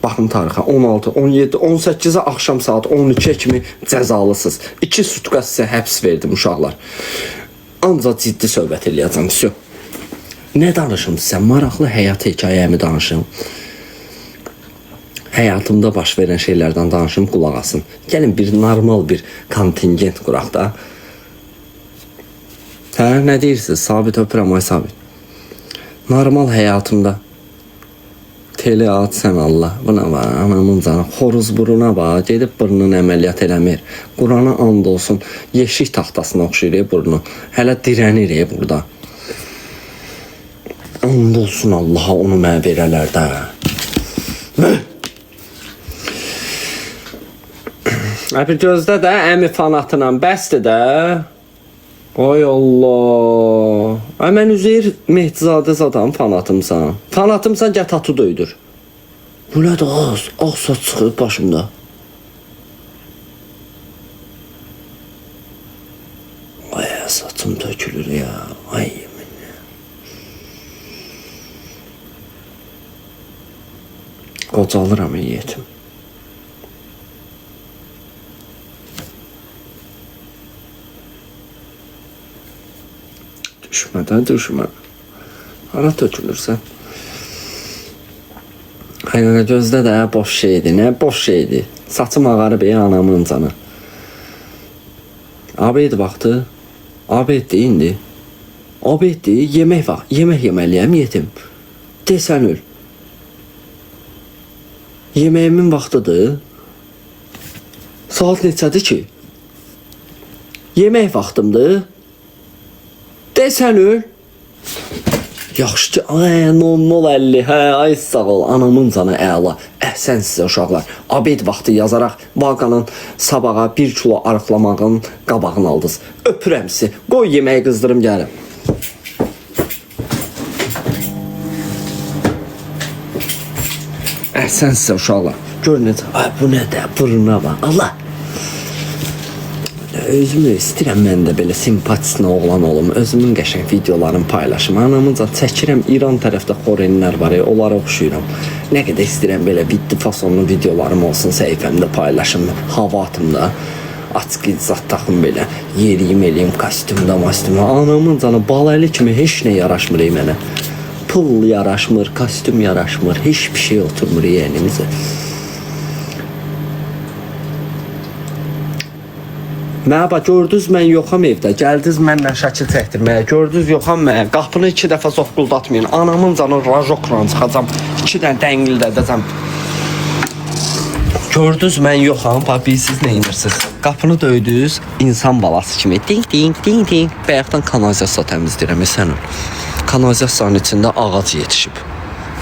Baxın tarixə 16, 17, 18-ə axşam saat 12-yə kimi cəzalısınız. 2 sutka sizə həbs verdim uşaqlar. Ancaq ciddi söhbət eləyəcəm. Всё. Ne danışım sizə? Maraqlı həyat hekayəmi danışım. Həyatımda baş verən şeylərdən danışım, qulaq asın. Gəlin bir normal bir kontingent quraq da. Hə, nə deyirsiniz? Sabit öpürəm, ay Sabit. Normal həyatımda tele at sən Allah. Buna var, anamın canı. Xoruz buruna var, gedib burnunu əməliyyat eləmir. Qurana and olsun, yeşik taxtasına oxşayır burnu. Hələ dirənir burada. And olsun Allaha onu mənə verələr də. Bir gözdə də əmi fanatına bəsdir də. Ay Allah. Ay mən Üzeyir Mehdizadə zadan fanatımsan. Fanatımsan gəl tatu döydür. Bu nədir az? Ağ saç çıxıb başımda. Ay saçım tökülür ya. Ay yemin. Qocalıram yetim. Düşmə. Hara tökülürsən? Hayır, gözdə də boş şeydi. Nə boş şeydi? Saçım ağarıb anamın canı. Abid vaxtı. Abiddi indi. Abiddi, yemək vaxt. Yemək yeməliyəm yetim. Desən öl. Yeməyimin vaxtıdır. Saat neçədir ki? Yemək vaxtımdır. Desən öl. Yaxşı ki, ay, 0050, hə, ay sağ ol, anamın canı əla. Əhsən sizə uşaqlar. Abid vaxtı yazaraq Vaqanın sabağa 1 kilo arıqlamağın qabağını aldınız. Öpürəm sizi. Qoy yeməyi qızdırım gəlim. Əhsən sizə uşaqlar. Gör necə. Ay, bu nədir? Buruna bax. Allah. Özümü istəyirəm mən də belə simpatisine oğlan olum. Özümün qəşəng videolarını paylaşım. Anamınca çəkirəm, İran tərəfdə xorenlər var, onlara oxşuyuram. Nə qədər istəyirəm belə viddi fasonlu videolarım olsun, səhifəmdə paylaşım, hava atımda. Açıq izzat taxım belə, yeriyim eləyim, kostyumda. Anamın canı balaylı kimi heç nə yaraşmır mənə. Pul yaraşmır, kostyum yaraşmır, heç bir şey oturmur yeğenimizə. Mənə gördünüz mən yoxam evdə, gəldiniz mənlə şəkil çəkdirməyə, gördünüz yoxam mən, qapını 2 dəfə soqquldatmayın, anamın canı rajokla çıxacam, 2 dənə dəngildədəcəm. Gördünüz mən yoxam, siz nə inirsiniz? Qapını döydünüz, insan balası kimi, ding, bayaqdan kanalizasiya təmizləyirəm, sən ol. Kanalizasiyanın içində ağac yetişib.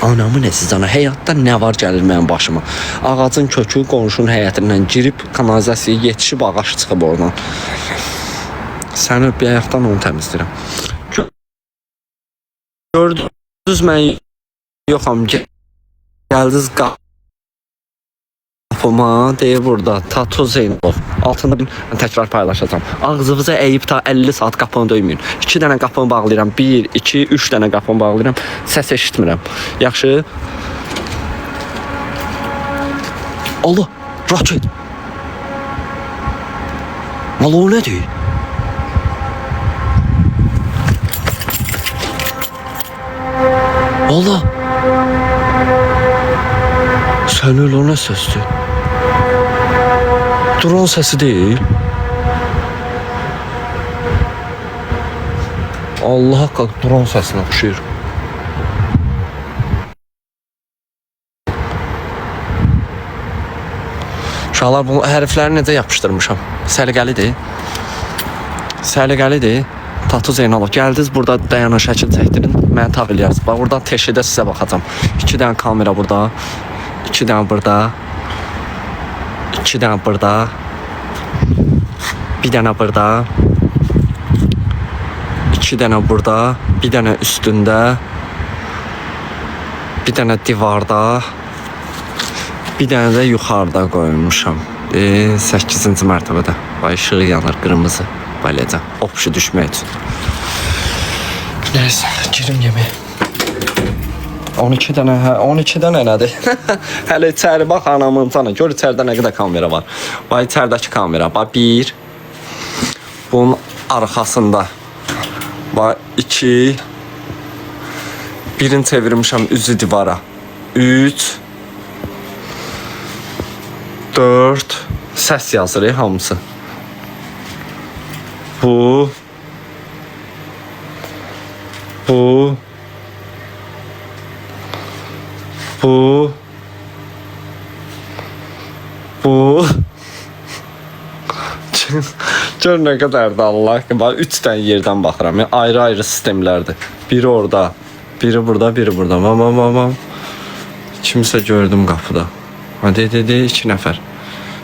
Anamın əsizana, həyatda nə var gəlir mənim başıma. Ağacın kökü qonşunun həyətindən girib, kanalizasiyaya yetişib, ağaç çıxıb oradan. Səni bir ayaqdan onu təmizləyirəm. Gördünüz mən yoxam, gəldiniz qapıma, deyir burada, Tatu Zeynalov. Altında təkrar paylaşacağım. Ağzınıza əyib ta 50 saat qapını döyməyin. 2 dənə qapını bağlayıram. 1, 2, 3 dənə qapını bağlayıram. Səs eşitmirəm. Yaxşı. Allah, raket. Allah, o nədir? Allah. Sən öl, o nə səsdir? Drone səsi deyil. Allah haqqı drone səsinə oxşuyur. Uşaqlar, bu hərfləri necə yapışdırmışam? Səliqəlidir. Səliqəlidir. Tatu Zeynalov, gəldiniz burada dayanın, şəkil çəkdirin. Məni tağ eləyərsiniz. Bax, buradan teşhidə sizə baxacam. 2 dənə kamera burada. 2 dənə burada. 2 dənə burada. Bir dənə burada. 2 dənə burada. Bir dənə üstündə. Bir dənə divarda. Bir dənə də yuxarıda qoymuşam. 8-ci mərtəbədə. Vay, işığı yanır, qırmızı. Bayılacaq. Opşu düşmək üçün. Neyse, girim yeməyə. 12 dənə, hə, 12 dənə nədir? Hələ içəri bax anamın canı. Gör içəridə nə qədər kamera var. Bax içəridəki kamera. Bax 1. Bunun arxasında. Bax 2. Birini çevirmişəm üzü divara. 3. 4. Səs yazır hamısı. Bu. Bu. Bu. Bu. Gör nə qədərdir Allah. Bax 3 dənə yerdən baxıram. Yəni, ayrı-ayrı sistemlərdir. Biri orada, biri burada, biri burada. Mam. Kimsə gördüm qapıda. Hadi 2 nəfər.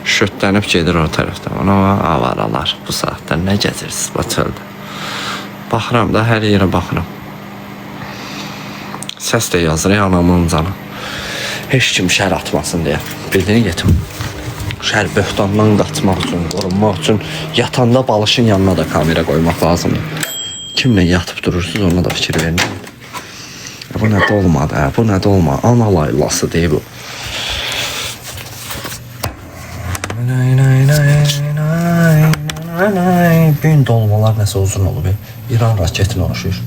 Şötlənib gedir o tərəfdən. Ona avaralar. Bu saatdə nə gəzirsiniz bu çöldə? Baxıram da, hər yerə baxıram. Səs də yazır anamın canı. Heç kim şər atmasın deyə. Bildiyini getim. Şər böhtandan qaçmaq üçün, qorunmaq üçün yatanda balışın yanına da kamera qoymaq lazımdır. Kimlə yatıb durursunuz ona da fikir verin. Bu nədə olmadı, bu nədə olmadı. Ana laylası deyib bu. Gün dolmalar nəsə uzun olub. İran raketinə oxşuyur.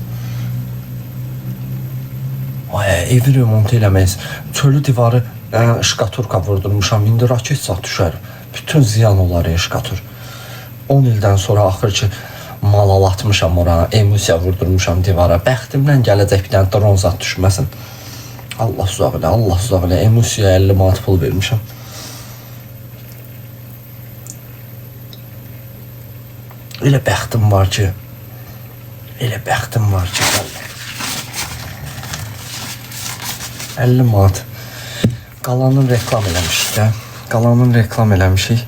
Ay, evi remont eləməyiz. Çölü divarı şkaturka vurdurmuşam. İndi raket sağ düşər. Bütün ziyan olar şkatur. 10 ildən sonra axır ki malalatmışam ora, emulsiya vurdurmuşam divara. Bəxtimdən gələcək bir dənə dron zat düşməsin. Allah uzaq elə, Allah uzaq elə. Emulsiya 50 manat pul vermişəm. Elə bəxtim var ki, 50 manat. Qalanın reklam eləmişik də. Qalanın reklam eləmişik.